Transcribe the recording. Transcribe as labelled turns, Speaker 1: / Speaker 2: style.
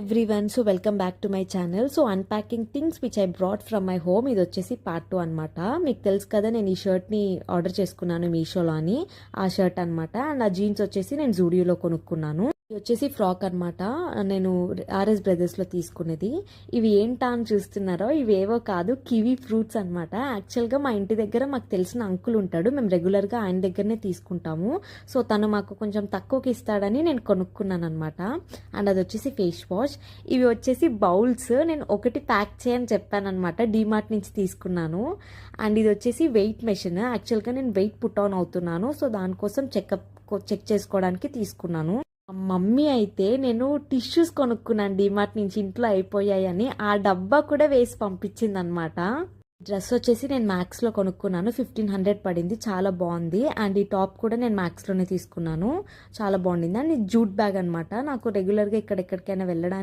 Speaker 1: Everyone, so welcome back to my channel. So unpacking things which I brought from my home. ఇది వచ్చేసి part 2 అనమాట. మీకు తెలుసు కదా, నేను ఈ షర్ట్ని ఆర్డర్ చేసుకున్నాను మీషోలో అని. ఆ షర్ట్ అనమాట. అండ్ ఆ జీన్స్ వచ్చేసి నేను జూడియోలో కొనుక్కున్నాను. ఇది వచ్చేసి ఫ్రాక్ అనమాట. నేను ఆర్ఎస్ బ్రదర్స్లో తీసుకునేది. ఇవి ఏంటా అని చూస్తున్నారో, ఇవేవో కాదు, కివీ ఫ్రూట్స్ అనమాట. యాక్చువల్గా మా ఇంటి దగ్గర మాకు తెలిసిన అంకుల్ ఉంటాడు. మేము రెగ్యులర్గా ఆయన దగ్గరనే తీసుకుంటాము. సో తను మాకు కొంచెం తక్కువకి ఇస్తాడని నేను కొనుక్కున్నాను అనమాట. అండ్ అది వచ్చేసి ఫేస్ వాష్. ఇవి వచ్చేసి బౌల్స్. నేను ఒకటి ప్యాక్ చేయని చెప్పాను అనమాట. డీమార్ట్ నుంచి తీసుకున్నాను. అండ్ ఇది వచ్చేసి వెయిట్ మెషిన్. యాక్చువల్గా నేను వెయిట్ పుట్ ఆన్ అవుతున్నాను. సో దానికోసం చెక్ చేసుకోవడానికి తీసుకున్నాను. మమ్మీ అయితే నేను టిష్యూస్ కొనుక్కున్నాను డీమార్ట్ నుంచి, ఇంట్లో అయిపోయాయని. ఆ డబ్బా కూడా వేసి పంపించింది అనమాట. డ్రెస్ వచ్చేసి నేను మ్యాక్స్లో కొనుక్కున్నాను. 1500 పడింది. చాలా బాగుంది. అండ్ ఈ టాప్ కూడా నేను మ్యాక్స్లోనే తీసుకున్నాను. చాలా బాగుండింది. అండ్ ఇది జూట్ బ్యాగ్ అనమాట. నాకు రెగ్యులర్గా ఎక్కడెక్కడికైనా వెళ్ళడానికి